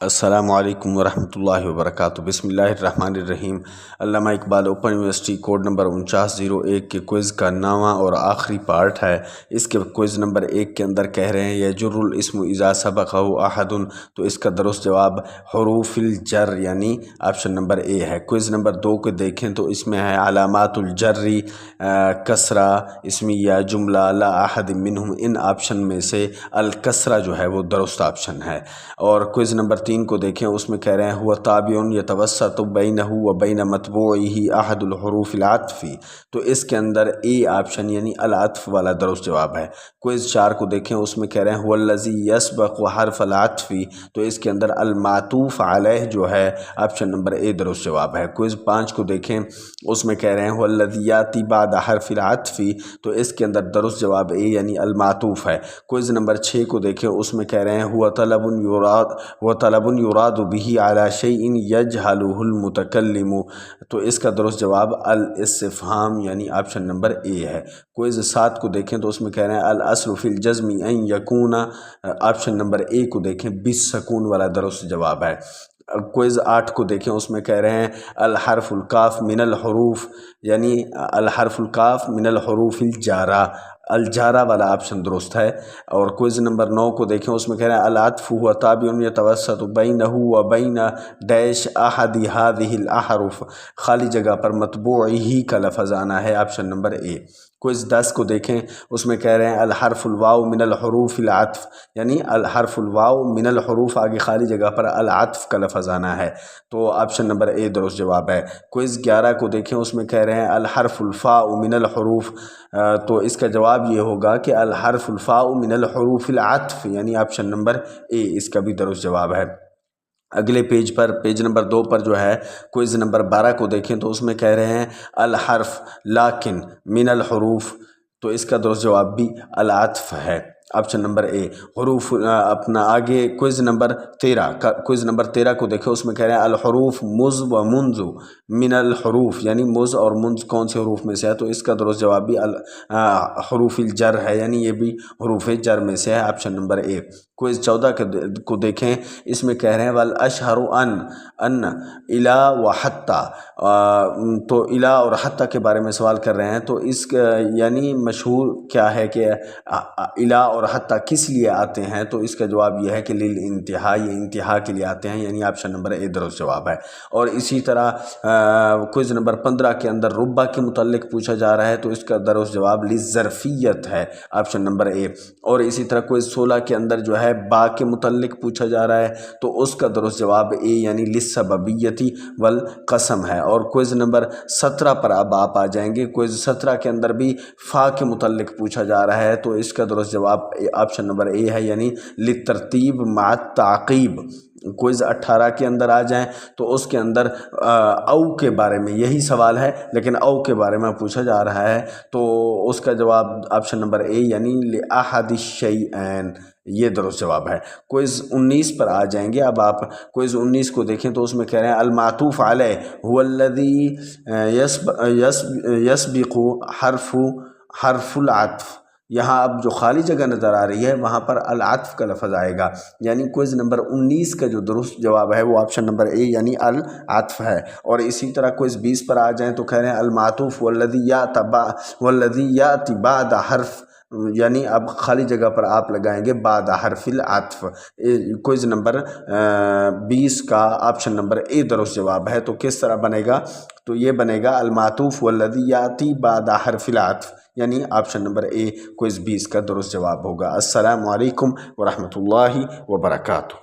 السلام علیکم ورحمۃ اللہ وبرکاتہ۔ بسم اللہ الرحمن الرحیم۔ Allama Iqbal open university code number 4901 کے کوئز کا 9واں اور آخری پارٹ ہے۔ اس کے کوئز نمبر 1 کے اندر کہہ رہے ہیں یجر الاسم اذا سبقہ احد، تو اس کا درست جواب حروف الجر یعنی آپشن نمبر اے ہے۔ کوئز نمبر 2 کو دیکھیں تو اس میں ہے علامات الجر کسرہ اسمیہ جملہ لا احد منہم، ان آپشن میں سے الکسرہ جو ہے وہ درست آپشن ہے۔ اور کوئز نمبر 3 کو دیکھیں، اس میں کہہ رہے ہیں ہوا تابع یتوسط بینہ و بین متبوعہ احد الحروف العطف، تو اس کے اندر اے آپشن یعنی العطف والا درست جواب ہے۔ کوئز 4 کو دیکھیں، اس میں کہہ رہے ہیں هو الذی یسبق حرف العطف، تو اس کے اندر المعطوف علیہ جو ہے آپشن نمبر اے درست جواب ہے۔ کوئز 5 کو دیکھیں، اس میں کہہ رہے ہیں هو الذی یاتی بعد حرف العطف، تو اس کے اندر درست جواب اے یعنی المعطوف ہے۔ کوئز نمبر 6 کو دیکھیں، اس میں کہہ رہے ہیں هو طلب یراد به علی شیء یجهلہ المتکلم، تو اس کا درست جواب الاستفہام یعنی آپشن نمبر اے ہے۔ کوئز 7 کو دیکھیں تو اس میں کہہ رہے ہیں الاصل فی الجزم ان یکون، آپشن نمبر اے کو دیکھیں بالسکون والا درست جواب ہے۔ کوئز 8 کو دیکھیں، اس میں کہہ رہے ہیں الحرف الکاف من الحروف یعنی الحرف الکاف من الحروف الجارہ، الجارہ والا آپشن درست ہے۔ اور کوئز نمبر 9 کو دیکھیں، اس میں کہہ رہے ہیں العطف هو تابع یتوسط بینہ و بین ڈیش احد هذه الاحرف، خالی جگہ پر متبوعہ کا لفظ آنا ہے، آپشن نمبر اے۔ کوئز 10 کو دیکھیں، اس میں کہہ رہے ہیں الحرف الواو من الحروف العطف یعنی الحرف الواو من الحروف، آگے خالی جگہ پر العطف کا لفظ آنا ہے، تو آپشن نمبر اے درست جواب ہے۔ کوئز 11 کو دیکھیں، اس میں کہہ رہے ہیں الحرف الفاء من الحروف، تو اس کا جواب یہ ہوگا کہ الحرف الفاء من الحروف العطف یعنی آپشن نمبر اے اس کا بھی درست جواب ہے۔ اگلے پیج پر پیج نمبر 2 پر جو ہے کوئز نمبر 12 کو دیکھیں تو اس میں کہہ رہے ہیں الحرف لیکن من الحروف، تو اس کا درست جواب بھی العطف ہے، آپشن نمبر اے۔ حروف اپنا آگے کوئز نمبر 13 کو دیکھیں، اس میں کہہ رہے ہیں الحروف مز و منذ من الحروف یعنی مز اور منذ کون سے حروف میں سے ہے، تو اس کا درست جواب بھی حروف الجر ہے یعنی یہ بھی حروف جر میں سے ہے، آپشن نمبر اے۔ کوئز 14 کو دیکھیں، اس میں کہہ رہے ہیں والاشہر ان الی و حتی، تو الی اور حتی کے بارے میں سوال کر رہے ہیں، تو اس یعنی مشہور کیا ہے کہ الی اور حتی کس لیے آتے ہیں، تو اس کا جواب یہ ہے کہ للانتہا، یہ انتہا کے لیے آتے ہیں یعنی آپشن نمبر اے درست جواب ہے۔ اور اسی طرح کوئز نمبر 15 کے اندر ربا کے متعلق پوچھا جا رہا ہے، تو اس کا درست جواب للظرفیت ہے، آپشن نمبر اے۔ اور اسی طرح کوئز 16 کے اندر جو ہے با کے متعلق پوچھا جا رہا ہے، تو اس کا درست جواب اے یعنی للسببیت والقسم ہے۔ اور کوئز نمبر 17 پر اب آپ آ جائیں گے، کوئز 17 کے اندر بھی فا کے متعلق پوچھا جا رہا ہے، تو اس کا درست جواب آپشن نمبر اے ہے یعنی للترتیب مع التعقیب۔ کوئز 18 کے اندر آ جائیں تو اس کے اندر او کے بارے میں یہی سوال ہے، لیکن او کے بارے میں پوچھا جا رہا ہے، تو اس کا جواب آپشن نمبر اے یعنی لأحد الشیئین، یہ درست جواب ہے۔ کوئز 19 پر آ جائیں گے، اب آپ کوئز 19 کو دیکھیں تو اس میں کہہ رہے ہیں المعطوف علیہ هو الذی یسبق حرف العطف، یہاں اب جو خالی جگہ نظر آ رہی ہے وہاں پر العطف کا لفظ آئے گا، یعنی کوئز نمبر 19 کا جو درست جواب ہے وہ آپشن نمبر اے یعنی العطف ہے۔ اور اسی طرح کوئز 20 پر آ جائیں تو کہہ رہے ہیں المعطوف والذی یاتی بعد حرف، یعنی اب خالی جگہ پر آپ لگائیں گے بعد حرف العطف، کوئز نمبر 20 کا آپشن نمبر اے درست جواب ہے۔ تو کس طرح بنے گا، تو یہ بنے گا المعطوف والذی یاتی بعد حرف العطف یعنی آپشن نمبر اے کوئز 20 کا درست جواب ہوگا۔ السلام علیکم ورحمۃ اللہ وبرکاتہ۔